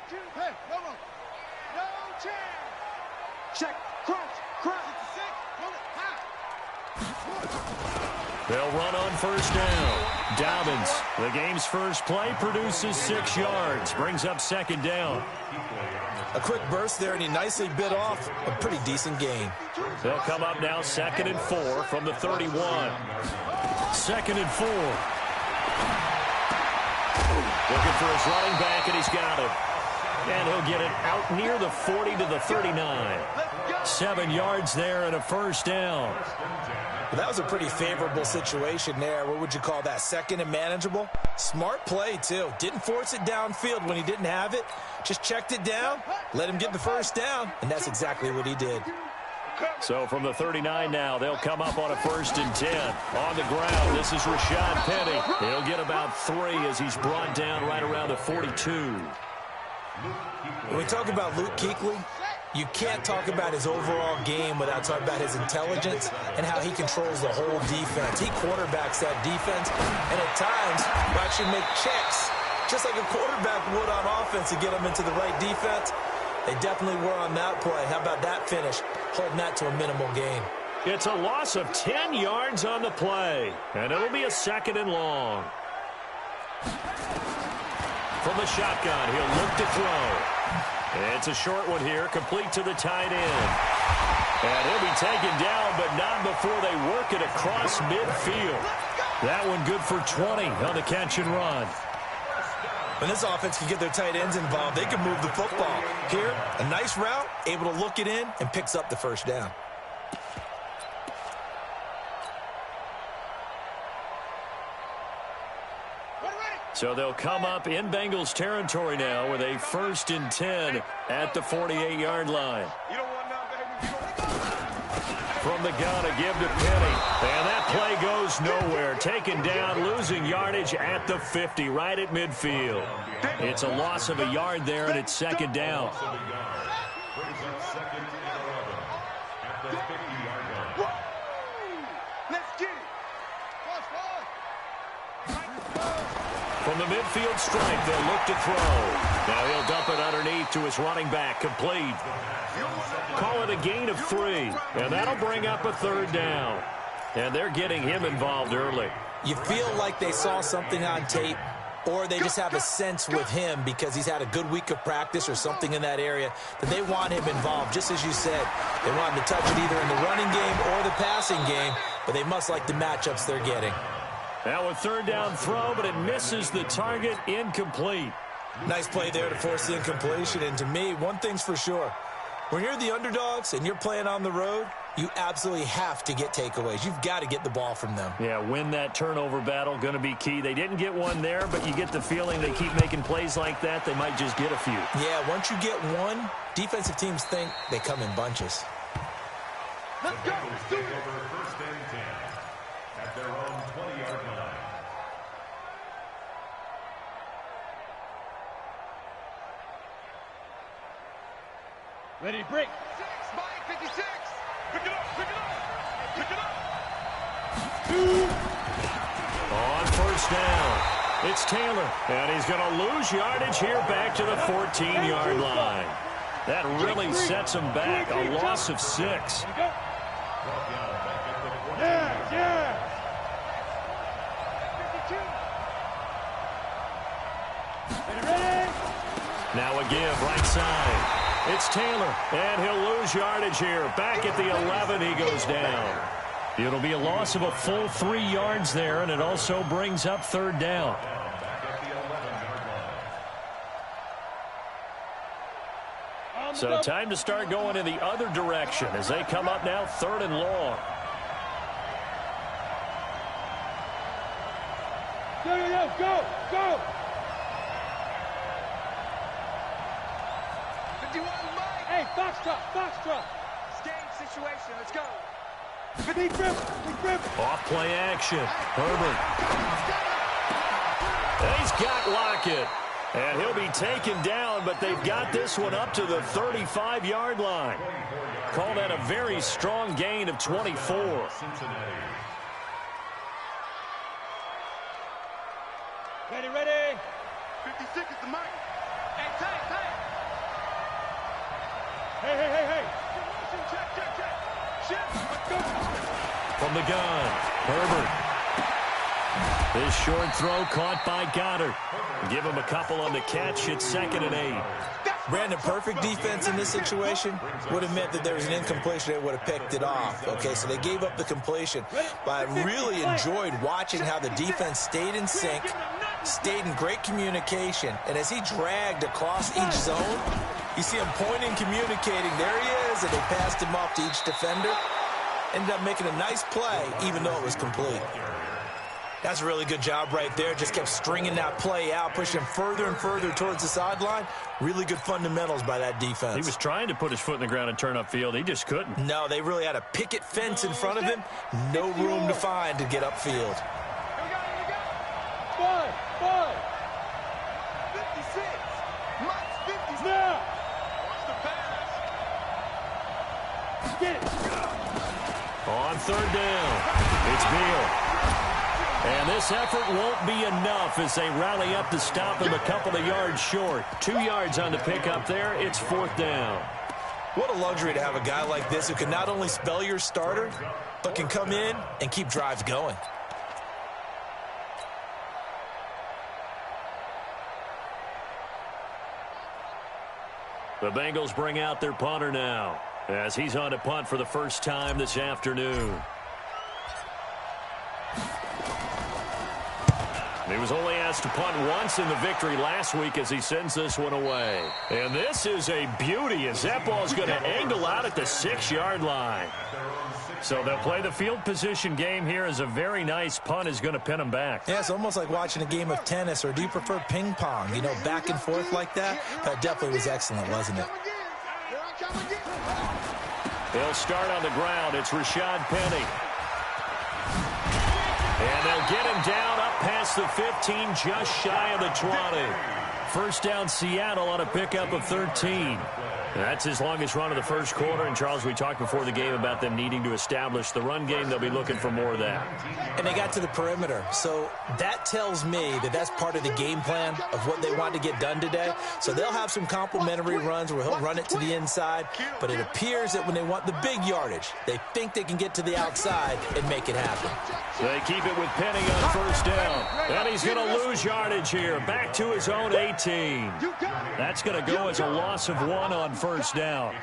Hey, no chance. Check, crunch. They'll run on first down. Dobbins, the game's first play, produces 6 yards. Brings up second down. A quick burst there, and he nicely bit off a pretty decent gain. They'll come up now 2nd and 4 from the 31. 2nd and 4. Looking for his running back, and he's got it. And he'll get it out near the 40 to the 39. 7 yards there and a first down. Well, that was a pretty favorable situation there. What would you call that? Second and manageable? Smart play, too. Didn't force it downfield when he didn't have it. Just checked it down, let him get the first down, and that's exactly what he did. So from the 39 now, they'll come up on a 1st and 10. On the ground, this is Rashad Penny. He'll get about 3 as he's brought down right around the 42. When we talk about Luke Kuechly, you can't talk about his overall game without talking about his intelligence and how he controls the whole defense. He quarterbacks that defense, and at times will actually make checks, just like a quarterback would on offense to get them into the right defense. They definitely were on that play. How about that finish? Holding that to a minimal gain. It's a loss of 10 yards on the play, and it'll be a 2nd and long. From the shotgun, he'll look to throw. It's a short one here, complete to the tight end. And he'll be taken down, but not before they work it across midfield. That one good for 20 on the catch and run. When this offense can get their tight ends involved, they can move the football. Here, a nice route, able to look it in, and picks up the first down. So they'll come up in Bengals territory now with a 1st and 10 at the 48-yard line. From the gun, a give to Penny. And that play goes nowhere. Taken down, losing yardage at the 50, right at midfield. It's a loss of a yard there, and it's 2nd down. From the midfield stripe, they'll look to throw. Now he'll dump it underneath to his running back, complete. Call it a gain of 3, and that'll bring up a 3rd down. And they're getting him involved early. You feel like they saw something on tape, or they just have a sense with him because he's had a good week of practice or something in that area that they want him involved. Just as you said, they want him to touch it either in the running game or the passing game, but they must like the matchups they're getting. Now a 3rd down throw, but it misses the target, incomplete. Nice play there to force the incompletion, and to me, one thing's for sure. When you're the underdogs and you're playing on the road, you absolutely have to get takeaways. You've got to get the ball from them. Yeah, win that turnover battle, going to be key. They didn't get one there, but you get the feeling they keep making plays like that, they might just get a few. Yeah, once you get one, defensive teams think they come in bunches. Let's go. At their own 20-yard line. Ready, break. 56. Pick it up. On first down, it's Taylor, and he's going to lose yardage here back to the 14-yard line. That really sets him back, a loss of 6. Yeah. Ready. Now a give, right side. It's Taylor, and he'll lose yardage here. Back at the 11, he goes down. It'll be a loss of a full 3 yards there, and it also brings up 3rd down. So time to start going in the other direction as they come up now 3rd and long. Go. 51, Mike. Hey, Foxtrot. Game situation, let's go. Big grip. Off play action. Herbert. He's got Lockett. And he'll be taken down, but they've got this one up to the 35-yard line. Call that a very strong gain of 24. Ready. 56 is the mic. Hey. From the gun, Herbert. This short throw caught by Goddard. Give him a couple on the catch. It's 2nd and 8. Brandon, perfect defense in this situation would have meant that there was an incompletion. They would have picked it off. Okay, so they gave up the completion. But I really enjoyed watching how the defense stayed in sync, stayed in great communication. And as he dragged across each zone, you see him pointing, communicating. There he is, and they passed him off to each defender. Ended up making a nice play, even though it was complete. That's a really good job right there. Just kept stringing that play out, pushing him further and further towards the sideline. Really good fundamentals by that defense. He was trying to put his foot in the ground and turn upfield. He just couldn't. No, they really had a picket fence in front of him. No room to find to get upfield. Five. 56. Mike's 50. Now. Watch the pass. Get it. On 3rd down, it's Beal. And this effort won't be enough as they rally up to stop him a couple of yards short. 2 yards on the pickup there. It's 4th down. What a luxury to have a guy like this who can not only spell your starter, but can come in and keep drives going. The Bengals bring out their punter now as he's on to punt for the first time this afternoon. He was only asked to punt once in the victory last week as he sends this one away. And this is a beauty as that ball is going to angle out at the 6-yard line. So they'll play the field position game here as a very nice punt is going to pin them back. Yeah, it's almost like watching a game of tennis, or do you prefer ping pong? You know, back and forth like that? That definitely was excellent, wasn't it? They'll start on the ground. It's Rashad Penny. And they'll get him down up past the 15, just shy of the 20. First down, Seattle on a pickup of 13. That's his longest run of the first quarter. And, Charles, we talked before the game about them needing to establish the run game. They'll be looking for more of that. And they got to the perimeter. So that tells me that that's part of the game plan of what they want to get done today. So they'll have some complimentary runs where he'll run it to the inside. But it appears that when they want the big yardage, they think they can get to the outside and make it happen. They keep it with Penny on first down. And he's going to lose yardage here. Back to his own 18. That's going to go as a loss of 1 on first down.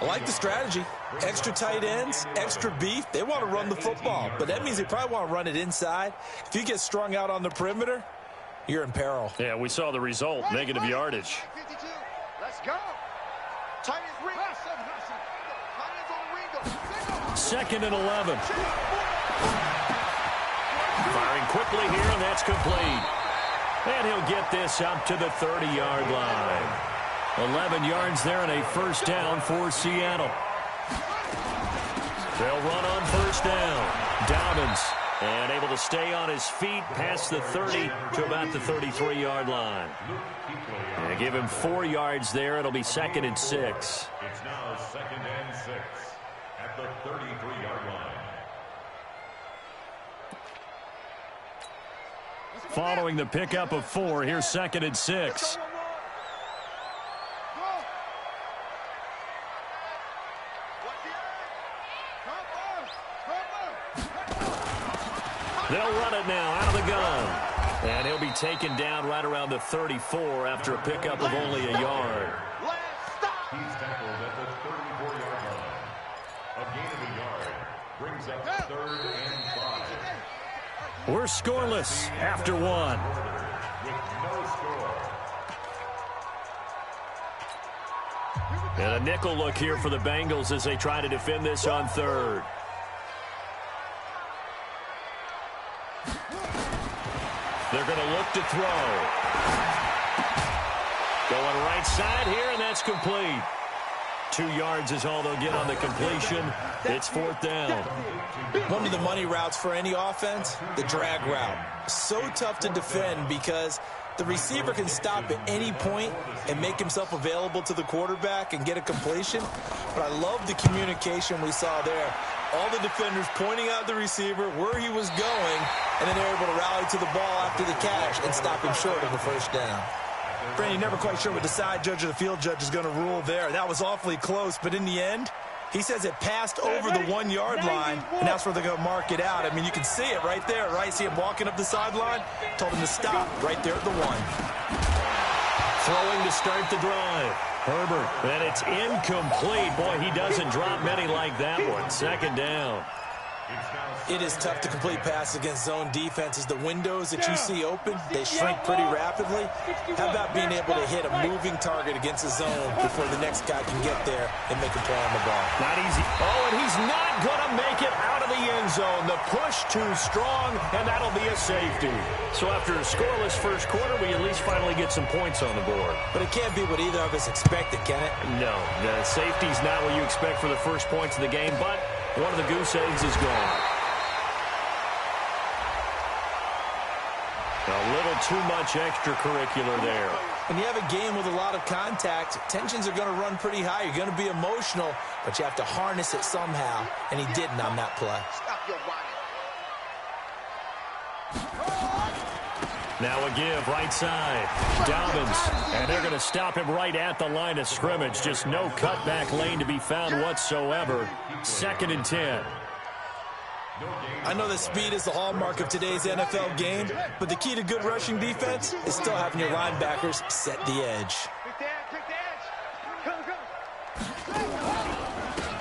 I like the strategy. Extra tight ends, extra beef. They want to run the football, but that means they probably want to run it inside. If you get strung out on the perimeter, you're in peril. Yeah, we saw the result, negative yardage. Let's go. 2nd and 11. Firing quickly here, and that's complete. And he'll get this up to the 30-yard line. 11 yards there and a first down for Seattle. They'll run on first down. Dobbins, and able to stay on his feet past the 30 to about the 33-yard line. And give him 4 yards there. It'll be 2nd and 6. It's now 2nd and 6 at the 33-yard line. Following the pickup of 4, here's 2nd and 6. They'll run it now out of the gun. And he'll be taken down right around the 34 after a pickup of only a yard. He's tackled at the 34-yard line. A gain of a yard brings up 3rd and 5. We're scoreless after 1. With no score. And a nickel look here for the Bengals as they try to defend this on 3rd. They're going to look to throw. Going right side here, and that's complete. 2 yards is all they'll get on the completion. It's 4th down. One of the money routes for any offense, the drag route. So tough to defend because the receiver can stop at any point and make himself available to the quarterback and get a completion. But I love the communication we saw there. All the defenders pointing out the receiver, where he was going, and then they're able to rally to the ball after the catch and stop him short of a first down. Brandon, you're never quite sure what the side judge or the field judge is going to rule there. That was awfully close, but in the end, he says it passed over the 1 yard line, and that's where they're going to mark it out. I mean, you can see it right there, right? See him walking up the sideline? Told him to stop right there at the 1. Throwing to start the drive. Herbert. And it's incomplete. Boy, he doesn't drop many like that one. Second down. It is tough to complete passes against zone defenses. The windows that you see open, they shrink pretty rapidly. How about being able to hit a moving target against a zone before the next guy can get there and make a play on the ball? Not easy. Oh, and he's not going to make it out of the end zone. The push too strong, and that'll be a safety. So after a scoreless first quarter, we at least finally get some points on the board. But it can't be what either of us expected, can it? No, the safety's not what you expect for the first points of the game, but one of the goose eggs is gone. A little too much extracurricular there. When you have a game with a lot of contact, tensions are going to run pretty high. You're going to be emotional, but you have to harness it somehow, and he didn't on that play. Stop your whining. Now a give, right side. Dobbins, and they're going to stop him right at the line of scrimmage. Just no cutback lane to be found whatsoever. 2nd and 10. I know that speed is the hallmark of today's NFL game, but the key to good rushing defense is still having your linebackers set the edge.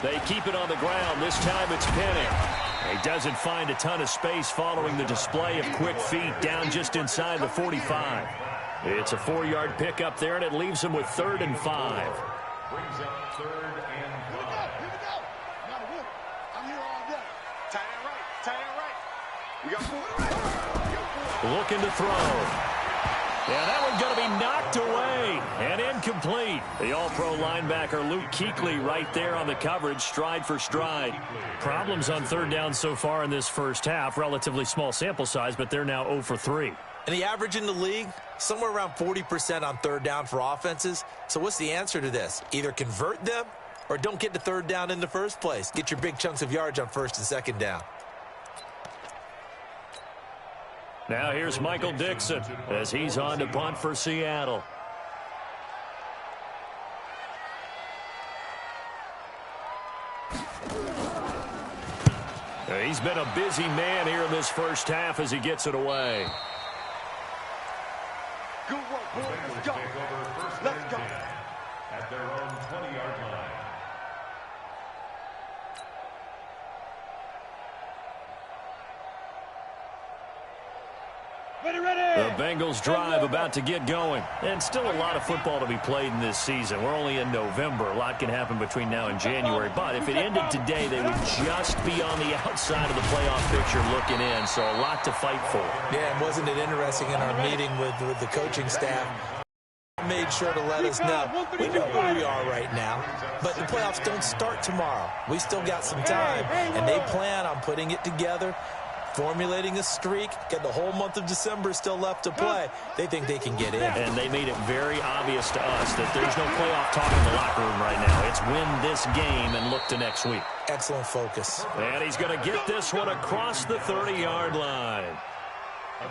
They keep it on the ground. This time it's Penning. He doesn't find a ton of space following the display of quick feet down just inside the 45. It's a 4-yard pickup there, and it leaves him with 3rd and 5. Brings up 3rd and 5. Here we go. I'm here all day. Tight end right. Tight end right. We got 4. Looking to throw. Yeah, that one's going to be knocked away and incomplete. The all-pro linebacker Luke Kuechly right there on the coverage, stride for stride. Problems on 3rd down so far in this first half. Relatively small sample size, but they're now 0 for 3. And the average in the league, somewhere around 40% on 3rd down for offenses. So what's the answer to this? Either convert them or don't get to 3rd down in the first place. Get your big chunks of yards on 1st and 2nd down. Now here's Michael Dixon as he's on to punt for Seattle. He's been a busy man here in this first half as he gets it away. Good work, boys. Let's go. Let's go. At their own 20-yard line. The Bengals drive about to get going. And still a lot of football to be played in this season. We're only in November. A lot can happen between now and January. But if it ended today, they would just be on the outside of the playoff picture looking in. So a lot to fight for. Yeah, and wasn't it interesting in our meeting with the coaching staff? Made sure to let us know we know where we are right now, but the playoffs don't start tomorrow. We still got some time, and they plan on putting it together, formulating a streak, get the whole month of December still left to play. They think they can get in. And they made it very obvious to us that there's no playoff talk in the locker room right now. It's win this game and look to next week. Excellent focus. And he's going to get this one across the 30-yard line.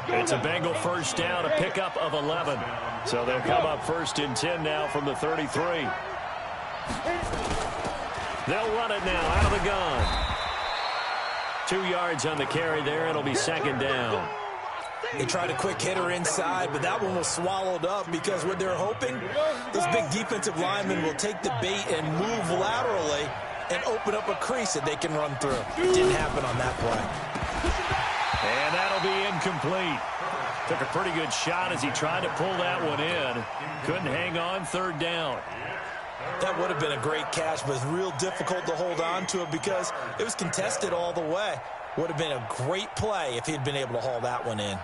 It's a Bengal first down, a pickup of 11. So they'll come up 1st and 10 now from the 33. They'll run it now out of the gun. 2 yards on the carry there. It'll be 2nd down. They tried a quick hitter inside, but that one was swallowed up because what they're hoping, this big defensive lineman will take the bait and move laterally and open up a crease that they can run through. Didn't happen on that play. And that'll be incomplete. Took a pretty good shot as he tried to pull that one in. Couldn't hang on 3rd down. That would have been a great catch, but it's real difficult to hold on to it because it was contested all the way. Would have been a great play if he'd been able to haul that one in.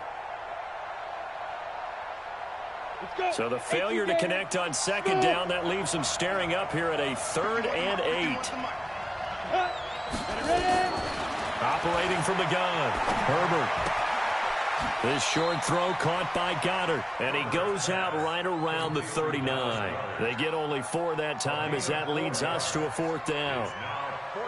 So the failure to connect on 2nd down, that leaves him staring up here at a 3rd and 8. Operating from the gun, Herbert. This short throw caught by Goddard, and he goes out right around the 39. They get only 4 that time as that leads us to a 4th down.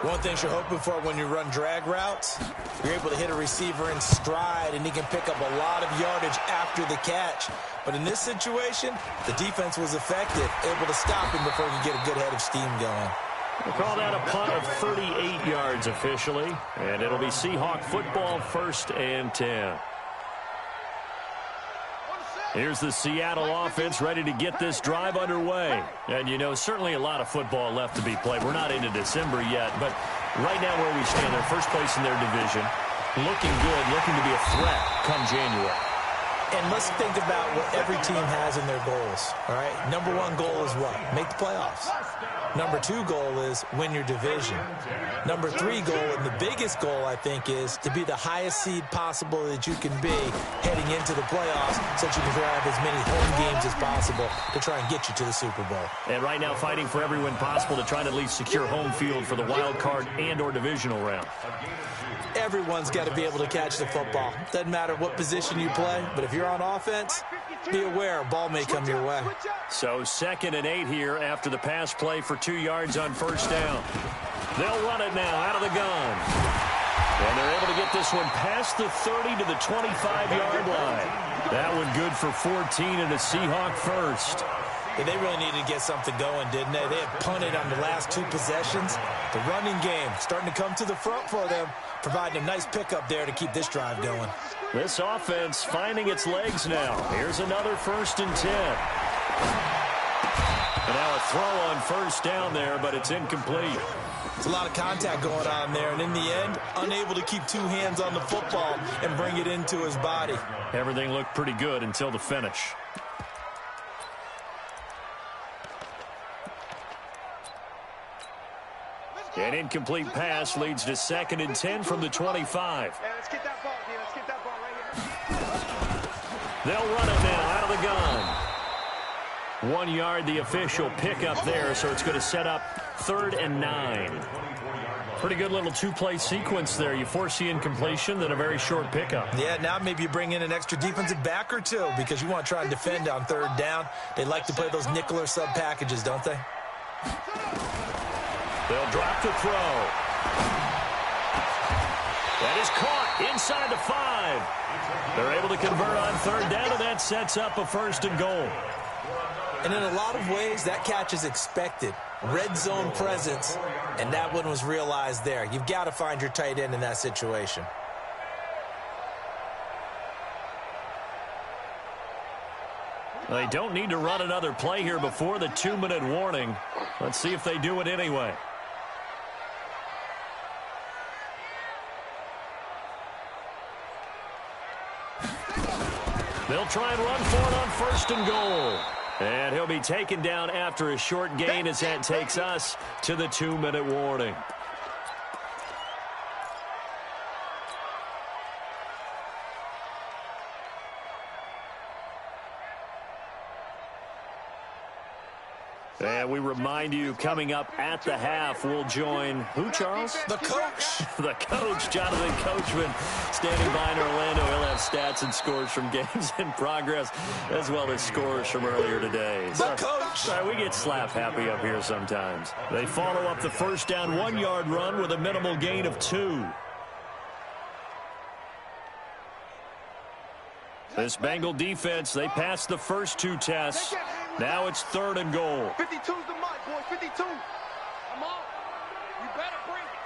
One thing you're hoping for when you run drag routes, you're able to hit a receiver in stride, and he can pick up a lot of yardage after the catch. But in this situation, the defense was effective, able to stop him before he could get a good head of steam going. We'll call that a punt of 38 yards officially, and it'll be Seahawk football, 1st and 10. Here's the Seattle offense ready to get this drive underway. And, you know, certainly a lot of football left to be played. We're not into December yet, but right now where we stand, they're first place in their division, looking good, looking to be a threat come January. And let's think about what every team has in their goals, all right? Number one goal is what? Make the playoffs. Number two goal is win your division. Number three goal, and the biggest goal, I think, is to be the highest seed possible that you can be heading into the playoffs so that you can grab as many home games as possible to try and get you to the Super Bowl. And right now fighting for every win possible to try to at least secure home field for the wild card and or divisional round. Everyone's got to be able to catch the football. Doesn't matter what position you play, but if you're on offense, be aware a ball may come your way. So 2nd and 8 here after the pass play for 2 yards on 1st down. They'll run it now out of the gun. And they're able to get this one past the 30 to the 25-yard line. That one good for 14 and a Seahawk first. Yeah, they really needed to get something going, didn't they? They had punted on the last 2 possessions. The running game starting to come to the front for them, providing a nice pickup there to keep this drive going. This offense finding its legs now. Here's another 1st and 10. And now a throw on 1st down there, but it's incomplete. It's a lot of contact going on there, and in the end, unable to keep 2 hands on the football and bring it into his body. Everything looked pretty good until the finish. An incomplete pass leads to 2nd and 10 from the 25. Hey, let's get that ball, D. Let's get that ball right here. They'll run it now out of the gun. 1 yard, the official pickup there, so it's going to set up 3rd and 9. Pretty good little 2-play sequence there. You force the incompletion, then a very short pickup. Yeah, now maybe you bring in an extra defensive back or 2 because you want to try and defend on 3rd down. They like to play those nickel or sub packages, don't they? They'll drop the throw. That is caught inside the 5. They're able to convert on 3rd down, and that sets up a 1st and goal. And in a lot of ways, that catch is expected. Red zone presence, and that one was realized there. You've got to find your tight end in that situation. They don't need to run another play here before the 2-minute warning. Let's see if they do it anyway. They'll try and run for it on 1st and goal. And he'll be taken down after a short gain as that takes us to the 2-minute warning. And we remind you, coming up at the half, we'll join who, Charles? The coach. The coach, Jonathan Coachman, standing by in Orlando. He'll have stats and scores from games in progress, as well as scores from earlier today. The coach. Sorry, we get slap happy up here sometimes. They follow up the 1st down 1-yard run with a minimal gain of 2. This Bengal defense, they passed the first 2 tests. Now it's 3rd and goal. 52's the mark, boys. 52. Come on. You better bring it.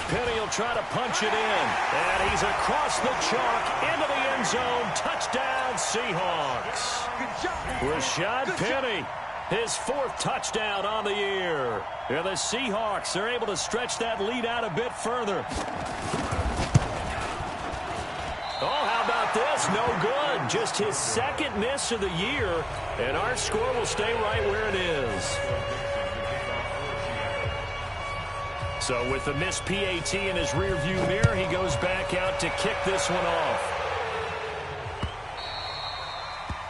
Penny will try to punch it in. And he's across the chalk into the end zone. Touchdown, Seahawks. Good job. Rashad Penny, his 4th touchdown on the year. And the Seahawks are able to stretch that lead out a bit further. Oh, how about this? No good. Just his 2nd miss of the year. And our score will stay right where it is. So with the missed PAT in his rearview mirror, he goes back out to kick this one off.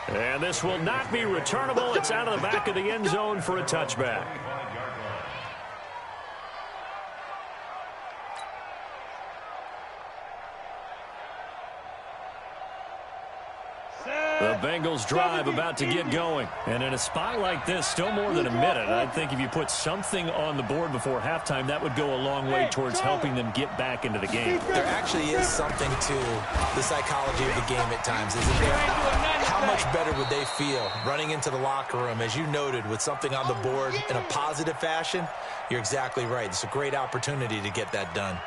And this will not be returnable. It's out of the back of the end zone for a touchback. The Bengals drive about to get going. And in a spot like this, still more than a minute, I think if you put something on the board before halftime, that would go a long way towards helping them get back into the game. There actually is something to the psychology of the game at times, isn't there? How much better would they feel running into the locker room, as you noted, with something on the board in a positive fashion? You're exactly right. It's a great opportunity to get that done.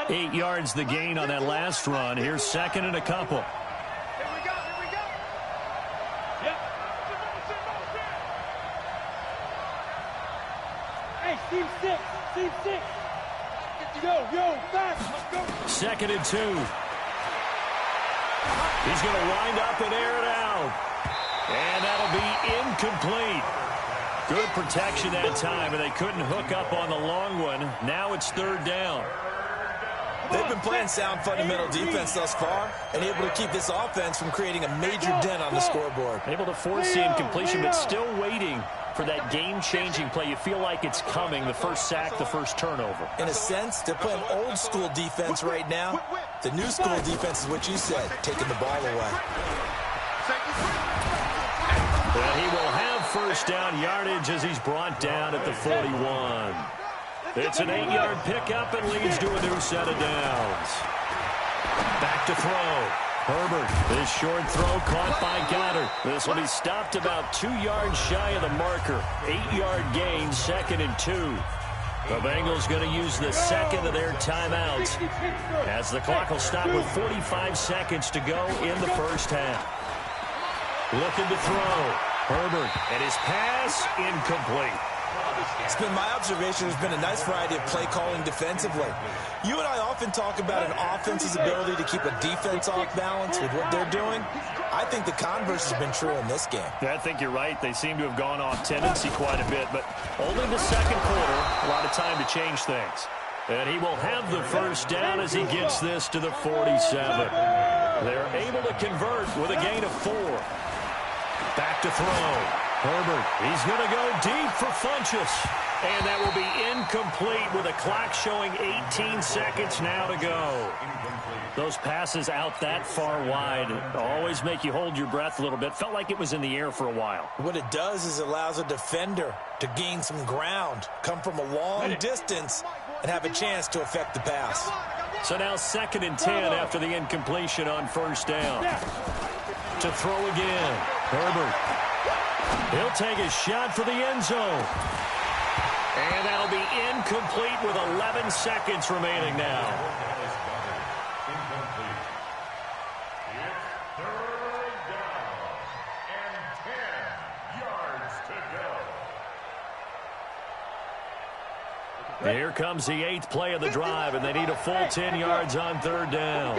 8 yards the gain on that last run. Here's second and a couple. Here we go, here we go. Yep. Hey, team six. Yo, fast, let's go. Second and 2. He's going to wind up and air it out. And that'll be incomplete. Good protection that time, and they couldn't hook up on the long one. Now it's third down. They've been playing sound fundamental defense thus far and able to keep this offense from creating a major dent on the scoreboard. Able to force the incompletion, but still waiting for that game-changing play. You feel like it's coming, the first sack, the first turnover. In a sense, they're playing old-school defense right now. The new school defense is what you said, taking the ball away. But he will have first down yardage as he's brought down at the 41. It's an 8-yard pickup and leads to a new set of downs. Back to throw. Herbert, this short throw caught by Goddard. This will be stopped about 2 yards shy of the marker. 8-yard gain, second and 2. The Bengals going to use the second of their timeouts as the clock will stop with 45 seconds to go in the first half. Looking to throw. Herbert, and his pass incomplete. It's been my observation there's been a nice variety of play calling defensively. You and I often talk about an offense's ability to keep a defense off balance with what they're doing. I think the converse has been true in this game. Yeah, I think you're right. They seem to have gone off tendency quite a bit, but only the second quarter, a lot of time to change things. And he will have the first down as he gets this to the 47. They're able to convert with a gain of 4. Back to throw. Herbert, he's going to go deep for Funchess. And that will be incomplete with a clock showing 18 seconds now to go. Those passes out that far wide always make you hold your breath a little bit. Felt like it was in the air for a while. What it does is it allows a defender to gain some ground, come from a long distance, and have a chance to affect the pass. So now second and 10 after the incompletion on first down. To throw again. Herbert. He'll take a shot for the end zone. And that'll be incomplete with 11 seconds remaining now. Incomplete. It's third down and 10 yards to go. Here comes the 8th play of the drive, and they need a full 10 yards on third down.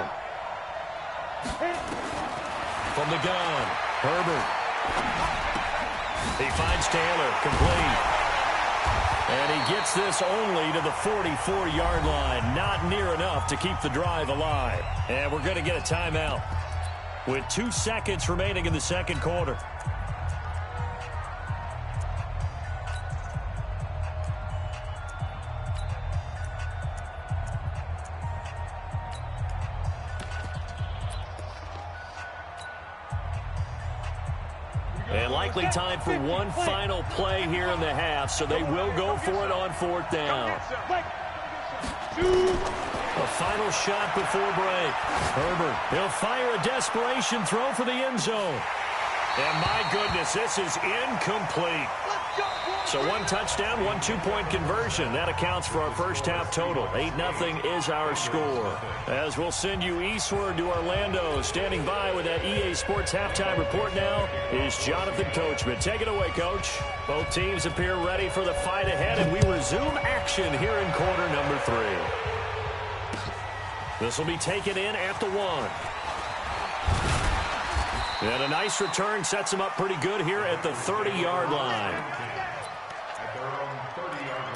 From the gun, Herbert. He finds Taylor, complete. And he gets this only to the 44-yard line. Not near enough to keep the drive alive. And we're going to get a timeout with 2 seconds remaining in the second quarter. And likely time for one final play here in the half, so they will go for it on fourth down. A final shot before break. Herbert, he'll fire a desperation throw for the end zone. And my goodness, this is incomplete. So 1 touchdown, 1 2-point conversion. That accounts for our first half total. 8-0 is our score. As we'll send you eastward to Orlando. Standing by with that EA Sports halftime report now is Jonathan Coachman. Take it away, Coach. Both teams appear ready for the fight ahead, and we resume action here in quarter number 3. This will be taken in at the 1. And a nice return sets him up pretty good here at the 30-yard line. At their own 30-yard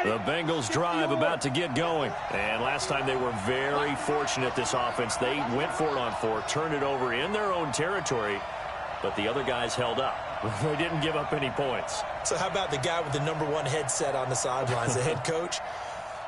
line. The Bengals drive about to get going. And last time they were very fortunate, this offense. They went for it on 4, turned it over in their own territory, but the other guys held up. They didn't give up any points. So how about the guy with the #1 headset on the sidelines, the head coach?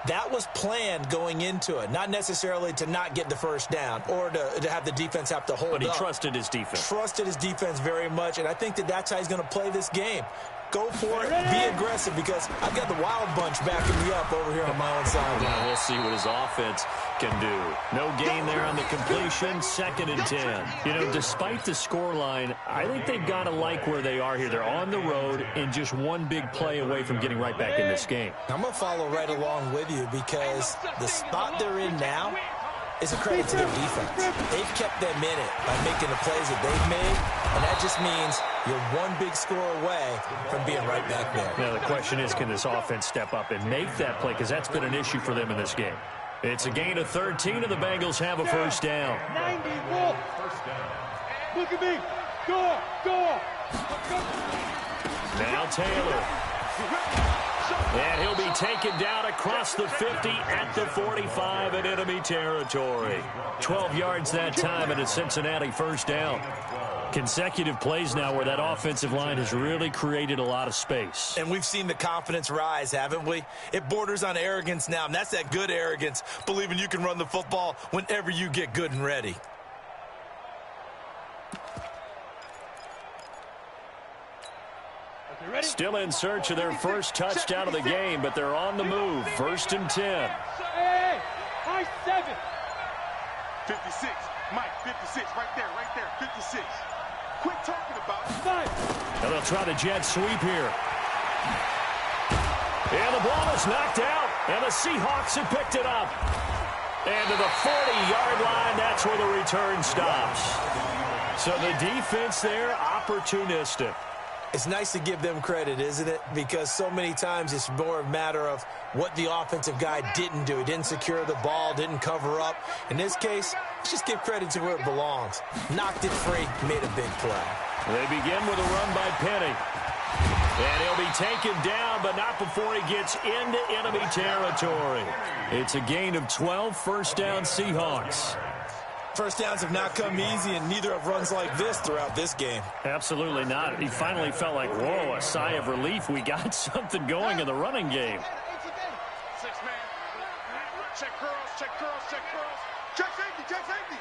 That was planned going into it, not necessarily to not get the first down or to have the defense have to hold up. But he trusted his defense. Trusted his defense very much, and I think that's how he's going to play this game. Go for it, be aggressive, because I've got the wild bunch backing me up over here on my own sideline. We'll see what his offense can do. No gain there on the completion, 2nd and 10. You know, despite the scoreline, I think they've got to like where they are here. They're on the road and just one big play away from getting right back in this game. I'm going to follow right along with you because the spot they're in now is a credit to their defense. They've kept them in it by making the plays that they've made, and that just means you're one big score away from being right back there. Now, the question is, can this offense step up and make that play? Because that's been an issue for them in this game. It's a gain of 13, and the Bengals have a first down. 91. Look at me. Go. Now Taylor. And he'll be taken down across the 50 at the 45 in enemy territory. 12 yards that time, and a Cincinnati first down. Consecutive plays now where that offensive line has really created a lot of space. And we've seen the confidence rise, haven't we? It borders on arrogance now, and that's that good arrogance, believing you can run the football whenever you get good and ready. Still in search of their first touchdown of the game, but they're on the move. 1st and 10. Hey, high 7. 56. Mike, 56. Right there. 56. Quit talking about it. 5. And they'll try the jet sweep here. And the ball is knocked out, and the Seahawks have picked it up. And to the 40-yard line, that's where the return stops. So the defense there, opportunistic. It's nice to give them credit, isn't it? Because so many times it's more a matter of what the offensive guy didn't do. He didn't secure the ball, didn't cover up. In this case, let's just give credit to where it belongs. Knocked it free, made a big play. They begin with a run by Penny. And he'll be taken down, but not before he gets into enemy territory. It's a gain of 12, first down Seahawks. First downs have not come easy, and neither have runs like this throughout this game. Absolutely not. He finally felt like, whoa, a sigh of relief. We got something going in the running game. 6-man. Check curls. Check safety.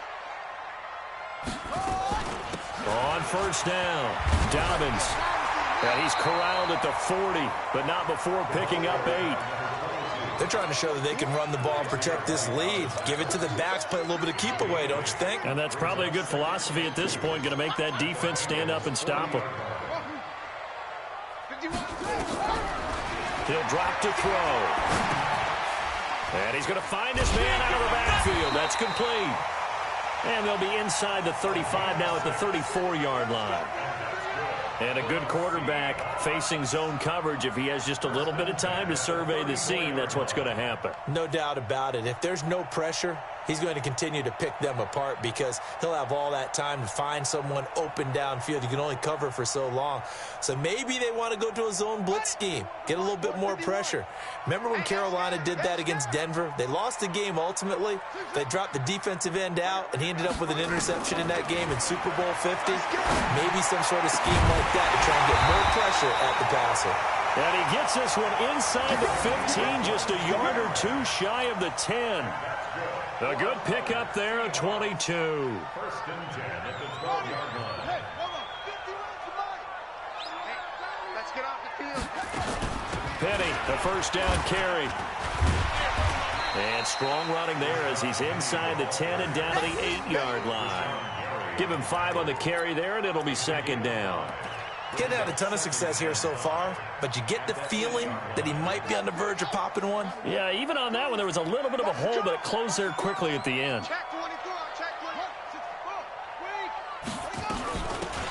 On first down, Dobbins. And he's corralled at the 40, but not before picking up 8. They're trying to show that they can run the ball and protect this lead. Give it to the backs, play a little bit of keep away, don't you think? And that's probably a good philosophy at this point, going to make that defense stand up and stop him. He'll drop to throw. And he's going to find his man out of the backfield. That's complete. And they'll be inside the 35 now at the 34-yard line. And a good quarterback facing zone coverage. If he has just a little bit of time to survey the scene, that's what's going to happen. No doubt about it. If there's no pressure, he's going to continue to pick them apart because he'll have all that time to find someone open downfield. You can only cover for so long. So maybe they want to go to a zone blitz scheme, get a little bit more pressure. Remember when Carolina did that against Denver? They lost the game ultimately. They dropped the defensive end out, and he ended up with an interception in that game in Super Bowl 50. Maybe some sort of scheme like that to try and get more pressure at the passer. And he gets this one inside the 15, just a yard or two shy of the 10. A good pickup there at 22. 1st and 10 at the 12-yard line. Hey, hold on. 50 runs to mine. Hey, let's get off the field. Penny, the first down carry. And strong running there as he's inside the 10 and down to the 8-yard line. Give him 5 on the carry there, and it'll be 2nd down. Getting had a ton of success here so far, but you get the feeling that he might be on the verge of popping one. Yeah, even on that one, there was a little bit of a hole, but it closed there quickly at the end. Check 24. Check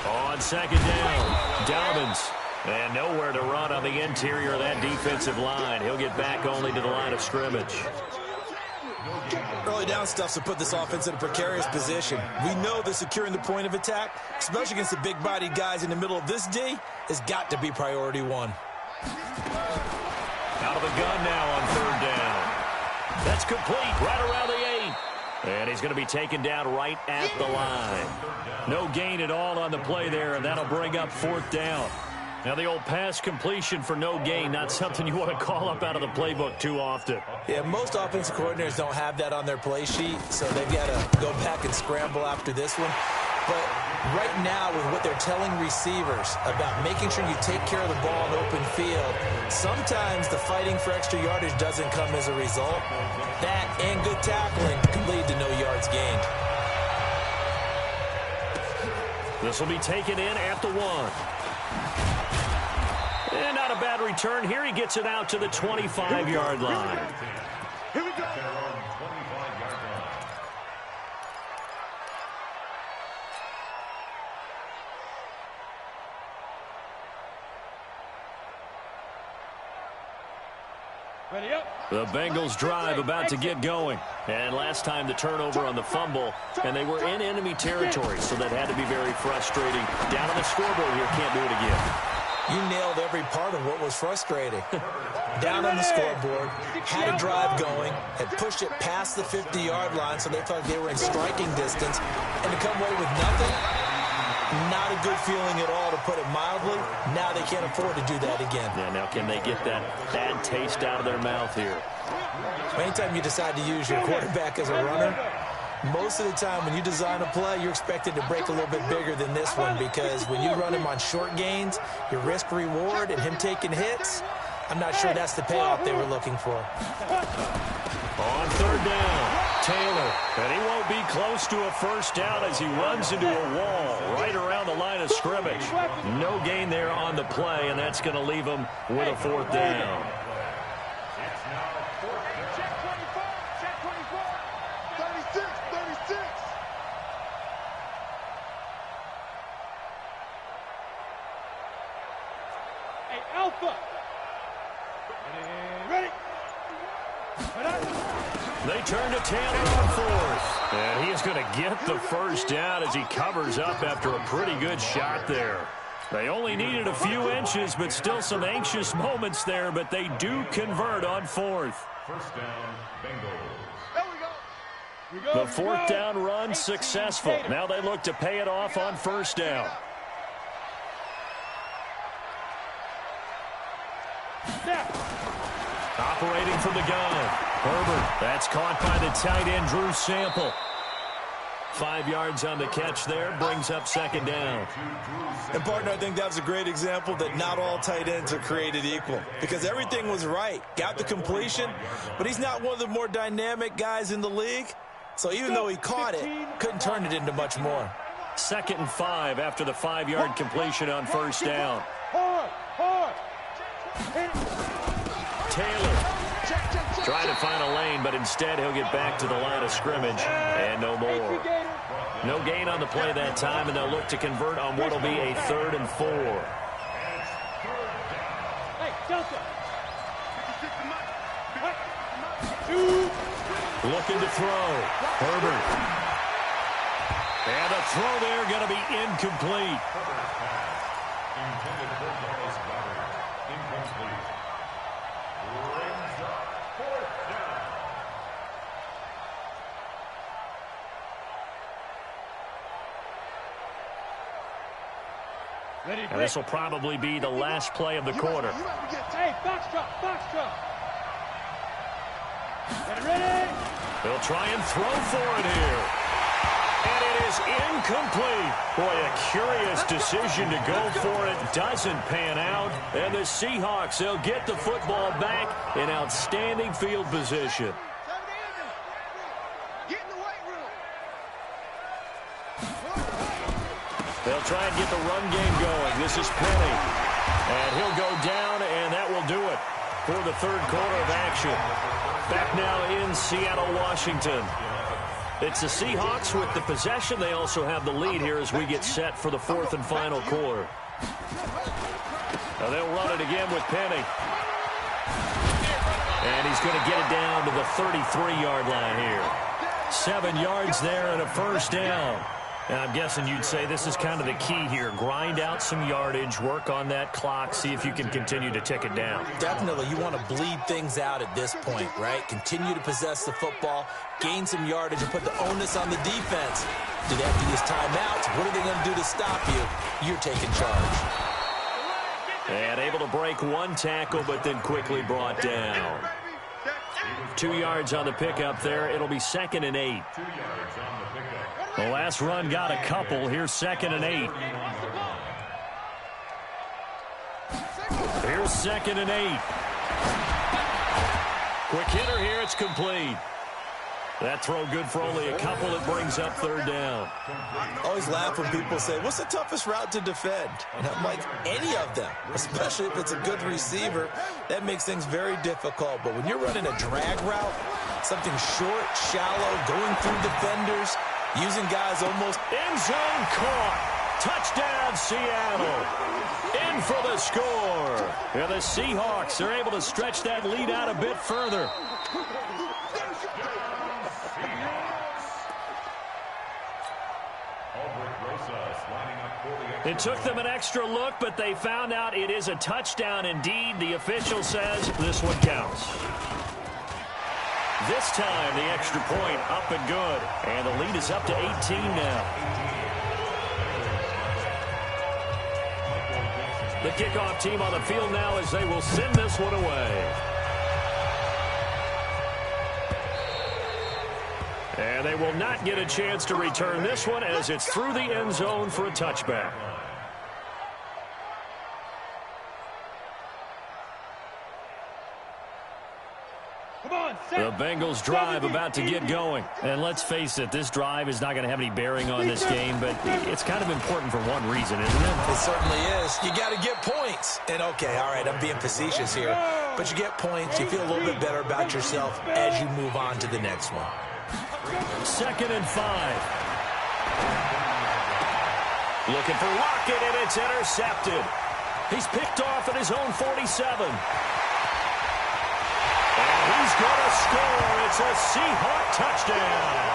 24. On 2nd down, Dobbins. And nowhere to run on the interior of that defensive line. He'll get back only to the line of scrimmage. Early down stuffs will put this offense in a precarious position. We know that securing the point of attack, especially against the big-bodied guys in the middle of this D, has got to be priority 1. Out of the gun now on 3rd down. That's complete right around the 8. And he's going to be taken down right at the line. No gain at all on the play there, and that'll bring up 4th down. Now, the old pass completion for no gain, not something you want to call up out of the playbook too often. Yeah, most offensive coordinators don't have that on their play sheet, so they've got to go back and scramble after this one. But right now, with what they're telling receivers about making sure you take care of the ball in open field, sometimes the fighting for extra yardage doesn't come as a result. That and good tackling can lead to no yards gained. This will be taken in at the 1. And not a bad return here. He gets it out to the 25-yard line. Here we go. Ready up. The Bengals drive about to get going. And last time the turnover on the fumble, and they were in enemy territory, so that had to be very frustrating. Down on the scoreboard here, can't do it again. You nailed every part of what was frustrating. Down on the scoreboard, had a drive going, had pushed it past the 50-yard line, so they thought they were in striking distance, and to come away with nothing, not a good feeling at all, to put it mildly. Now they can't afford to do that again. Yeah, now can they get that bad taste out of their mouth here? Anytime you decide to use your quarterback as a runner, most of the time when you design a play, you're expected to break a little bit bigger than this one, because when you run him on short gains, your risk-reward and him taking hits, I'm not sure that's the payoff they were looking for. On 3rd down, Taylor, and he won't be close to a 1st down as he runs into a wall right around the line of scrimmage. No gain there on the play, and that's going to leave him with a 4th down. Check 24. 36. Hey, Alpha. Ready. They turn to Taylor on 4th. And he is going to get the 1st down as he covers up after a pretty good shot there. They only needed a few inches, but still some anxious moments there, but they do convert on 4th. 1st down, Bengals. There we go. The 4th down run successful. Now they look to pay it off on 1st down. Operating from the gun, Herbert. That's caught by the tight end, Drew Sample. 5 yards on the catch there, brings up 2nd down. And, partner, I think that was a great example that not all tight ends are created equal, because everything was right. Got the completion, but he's not one of the more dynamic guys in the league. So even though he caught it, couldn't turn it into much more. 2nd and 5 after the 5-yard completion on 1st down. Taylor trying to find a lane, but instead he'll get back to the line of scrimmage, and no more. No gain on the play that time, and they'll look to convert on what will be a 3rd and 4. Hey, Delta. Looking to throw. Herbert. And a throw there going to be incomplete. Intended for Dallas Goddard. Incomplete. Brings up 4th down. And this will probably be the last play of the quarter. Hey, Foxtrot. Ready? They'll try and throw for it here. And it is incomplete. Boy, a curious decision to go for it. Doesn't pan out. And the Seahawks, they'll get the football back in outstanding field position. Get in the weight room. They'll try and get the run game going. This is Penny. And he'll go down, and that will do it for the 3rd quarter of action. Back now in Seattle, Washington. It's the Seahawks with the possession. They also have the lead here as we get set for the 4th and final quarter. Now they'll run it again with Penny. And he's going to get it down to the 33-yard line here. 7 yards there and a 1st down. And I'm guessing you'd say this is kind of the key here. Grind out some yardage, work on that clock, see if you can continue to tick it down. Definitely. You want to bleed things out at this point, right? Continue to possess the football, gain some yardage, and put the onus on the defense. Do they have to use timeouts? What are they going to do to stop you? You're taking charge. And able to break one tackle, but then quickly brought down. 2 yards on the pickup there. It'll be 2nd and 8. The last run got a couple. Here's 2nd and 8. Here's 2nd and 8. Quick hitter here. It's complete. That throw good for only a couple. It brings up 3rd down. I always laugh when people say, what's the toughest route to defend? And I'm like, any of them, especially if it's a good receiver. That makes things very difficult. But when you're running a drag route, something short, shallow, going through defenders, using guys almost end zone caught. Touchdown, Seattle. In for the score. And the Seahawks are able to stretch that lead out a bit further. It took them an extra look, but they found out it is a touchdown indeed. The official says this one counts. This time, the extra point up and good. And the lead is up to 18 now. The kickoff team on the field now as they will send this one away. And they will not get a chance to return this one as it's through the end zone for a touchback. The Bengals drive about to get going. And let's face it, this drive is not going to have any bearing on this game, but it's kind of important for one reason, isn't it? It certainly is. You got to get points. And okay, all right, I'm being facetious here. But you get points, you feel a little bit better about yourself as you move on to the next one. 2nd and 5. Looking for Lockett, and it's intercepted. He's picked off at his own 47. And he's going to score. It's a Seahawk touchdown.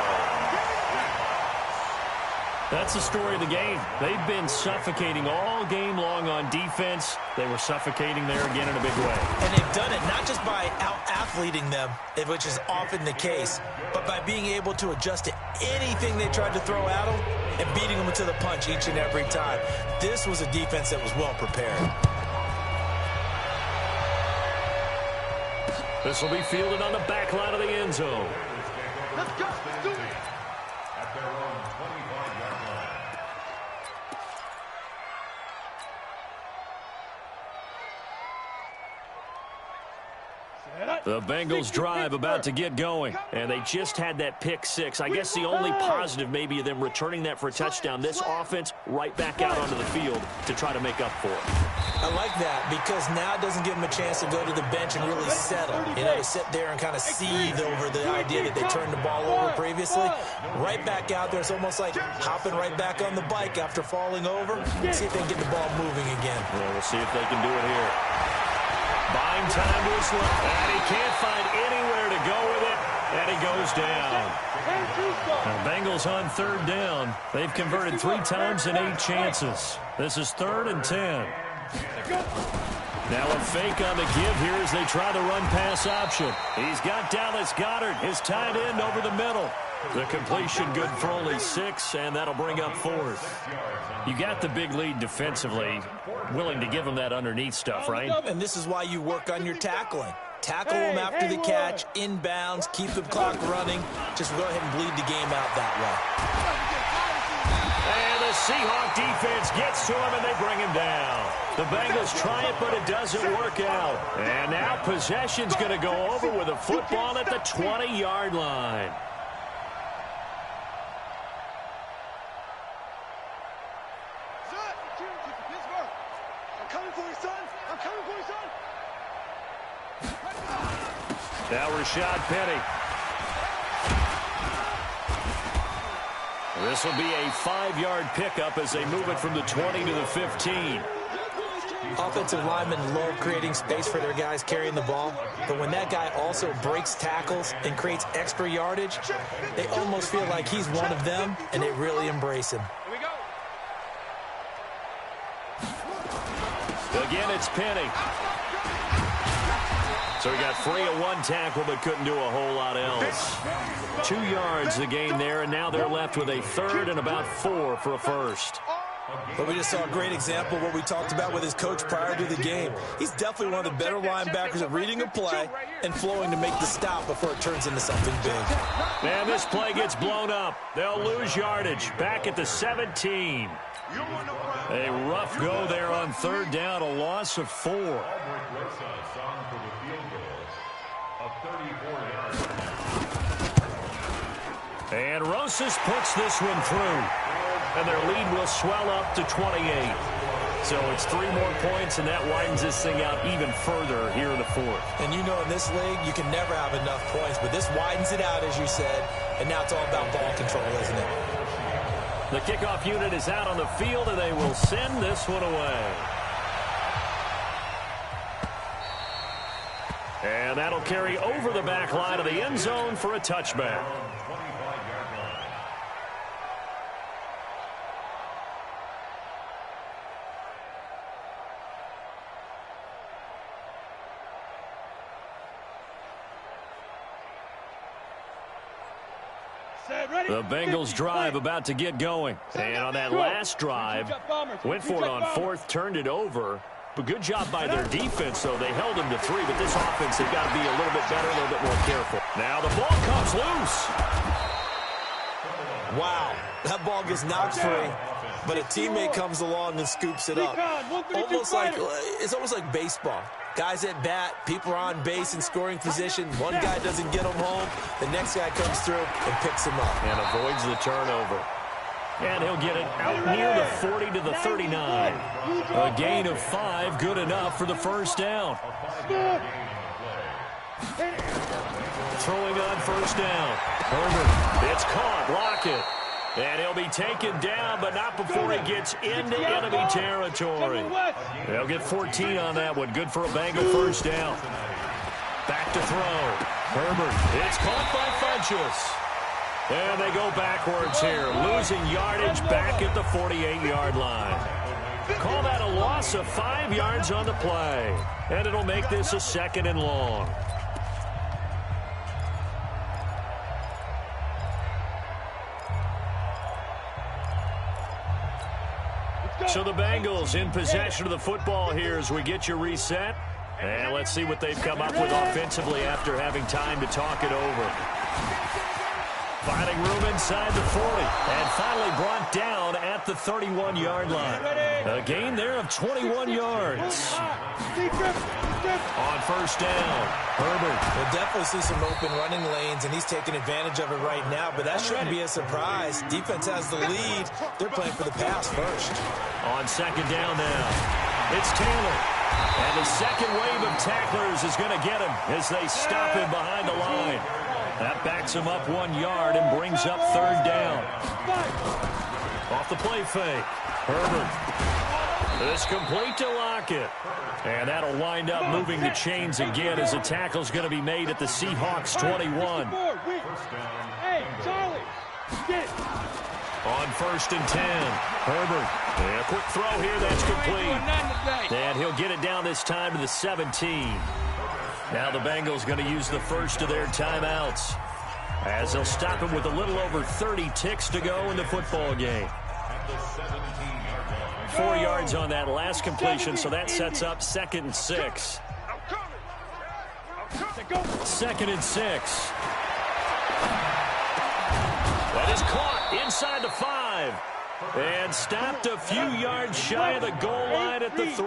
That's the story of the game. They've been suffocating all game long on defense. They were suffocating there again in a big way. And they've done it not just by out-athleting them, which is often the case, but by being able to adjust to anything they tried to throw at them and beating them to the punch each and every time. This was a defense that was well prepared. This will be fielded on the back line of the end zone. Let's go. Let's do it. At their own 25-yard line. The Bengals drive about to get going, and they just had that pick six. I guess the only positive maybe of them returning that for a touchdown. This offense right back out onto the field to try to make up for it. I like that because now it doesn't give them a chance to go to the bench and really settle. You know, to sit there and kind of seethe over the idea that they turned the ball over previously. Right back out there. It's almost like hopping right back on the bike after falling over. See if they can get the ball moving again. Well, we'll see if they can do it here. Buying time to his left, and he can't find anywhere to go with it, and he goes down. The Bengals on 3rd down. They've converted 3 times in 8 chances. This is 3rd and 10. Now a fake on the give here as they try the run-pass option. He's got Dallas Goedert, his tight end, over the middle. The completion good for only 6, and that'll bring up 4th. You got the big lead defensively, willing to give them that underneath stuff, right? And this is why you work on your tackling. Tackle them after the catch, inbounds, keep the clock running. Just go ahead and bleed the game out that way. And the Seahawk defense gets to him, and they bring him down. The Bengals try it, but it doesn't work out. And now possession's going to go over with a football at the 20-yard line. Now Rashad Penny. This will be a 5-yard pickup as they move it from the 20 to the 15. Offensive linemen love creating space for their guys carrying the ball, but when that guy also breaks tackles and creates extra yardage, they almost feel like he's one of them, and they really embrace him. Again, it's Penny. So he got free of one tackle, but couldn't do a whole lot else. 2 yards the gain there, and now they're left with a third and about 4 for a first. But we just saw a great example of what we talked about with his coach prior to the game. He's definitely one of the better linebackers at reading a play and flowing to make the stop before it turns into something big. And this play gets blown up. They'll lose yardage. Back at the 17. A rough go there on third down, a loss of 4. And Rosas puts this one through. And their lead will swell up to 28. So it's 3 more points, and that widens this thing out even further here in the fourth. And you know in this league, you can never have enough points, but this widens it out, as you said, and now it's all about ball control, isn't it? The kickoff unit is out on the field, and they will send this one away. And that'll carry over the back line of the end zone for a touchback. The Bengals drive about to get going. And on that last drive, went for it on fourth, turned it over. But good job by their defense, though. They held them to 3, but this offense, they've got to be a little bit better, a little bit more careful. Now the ball comes loose. Wow, that ball gets knocked free, but a teammate comes along and scoops it up. It's almost like baseball. Guys at bat, people are on base in scoring position. One guy doesn't get them home. The next guy comes through and picks him up. And avoids the turnover. And he'll get it out near the 40 to the 39. A gain of 5, good enough for the first down. Throwing on first down. Herbert, it's caught, Lockett. And he'll be taken down, but not before he gets into enemy territory. They'll get 14 on that one. Good for a Bengal first down. Back to throw. Herbert, it's caught by Funchess. And they go backwards here, losing yardage back at the 48-yard line. Call that a loss of 5 yards on the play. And it'll make this a 2nd and long. So the Bengals in possession of the football here as we get you reset. And let's see what they've come up with offensively after having time to talk it over. Finding room inside the 40. And finally brought down at the 31-yard line. A gain there of 21 yards. On first down, Herbert. We'll definitely see some open running lanes, and he's taking advantage of it right now, but that shouldn't be a surprise. Defense has the lead. They're playing for the pass first. On second down now, it's Taylor. And the second wave of tacklers is going to get him as they stop him behind the line. That backs him up 1 yard and brings up third down. Off the play fake, Herbert. This complete to Lockett. And that'll wind up moving the chains again as the tackle's going to be made at the Seahawks 21. On first and 10, Herbert. And a quick throw here, that's complete. And he'll get it down this time to the 17. Now the Bengals going to use the first of their timeouts as they'll stop him with a little over 30 ticks to go in the football game. 4 yards on that last completion, so that sets up 2nd and 6. 2nd and 6. That is caught inside the 5. And stopped a few yards shy of the goal line at the 3.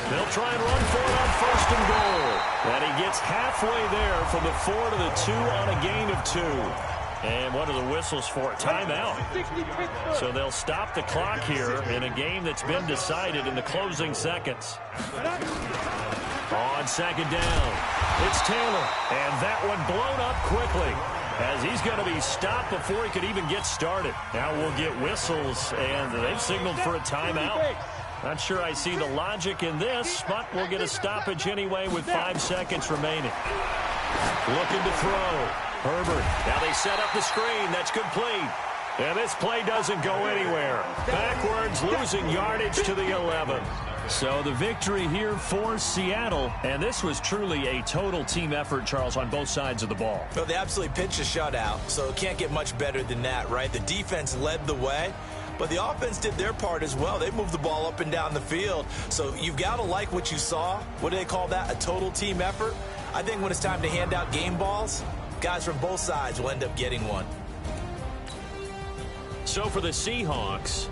They'll try and run for it on first and goal. And he gets halfway there from the 4 to the 2 on a gain of 2. And what are the whistles for? Timeout. So they'll stop the clock here in a game that's been decided in the closing seconds. On second down, it's Taylor. And that one blown up quickly as he's going to be stopped before he could even get started. Now we'll get whistles, and they've signaled for a timeout. Not sure I see the logic in this, but we'll get a stoppage anyway with 5 seconds remaining. Looking to throw. Herbert. Now they set up the screen. That's complete. And this play doesn't go anywhere. Backwards, losing yardage to the 11. So the victory here for Seattle. And this was truly a total team effort, Charles, on both sides of the ball. Well, they absolutely pitched a shutout, so it can't get much better than that, right? The defense led the way, but the offense did their part as well. They moved the ball up and down the field. So you've got to like what you saw. What do they call that? A total team effort? I think when it's time to hand out game balls, guys from both sides will end up getting one. So for the Seahawks,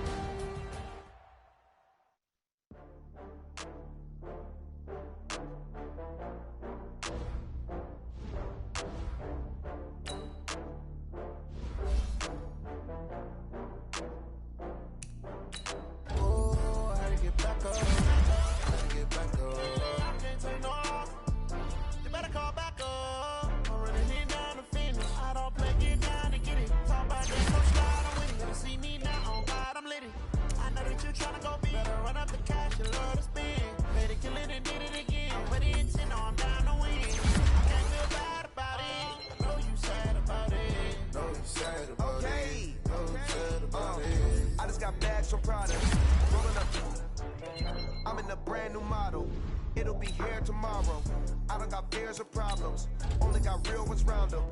I'm in a brand new model. It'll be here tomorrow. I don't got fears or problems. Only got real ones round them.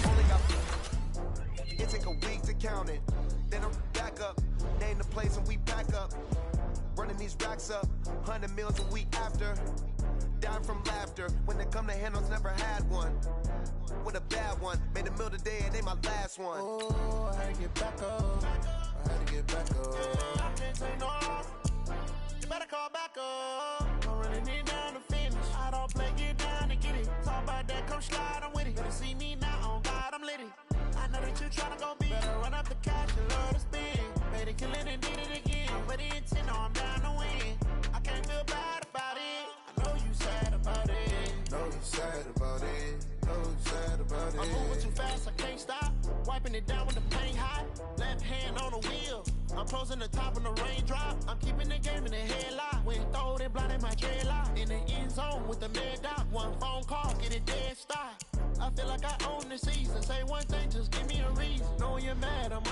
Only got. It take a week to count it. Then I'm back up. Name the place and we back up. Running these racks up. 100 meals a week after. Down from laughter. When they come to handles, never had one. With a bad one. Made a meal today and they my last one. Oh, I had to get back up. I had to get back up. I can't take no off. You better call back up. I'm running it down to finish. I don't play, get down and get it. Talk about that, come slide, I'm with it. Better see me now, on God, I'm lit it. I know that you tryna go big. Better run up the cash and love to spin. Made it, kill it, and did it again. But the intent, no, I'm down to win. I can't feel bad about it. I know you sad about it. Know you sad about it. Know you sad about it. I'm moving too fast, I can't stop. Wiping it down with the paint hot. Left hand on the wheel. I'm closing the top on the raindrop. I'm keeping the game in the headlock. When throwed and blinded my dreadlock. In the end zone with the mad dot. One phone call, get it dead stop. I feel like I own the season. Say one thing, just give me a reason. Knowing you're mad, I'm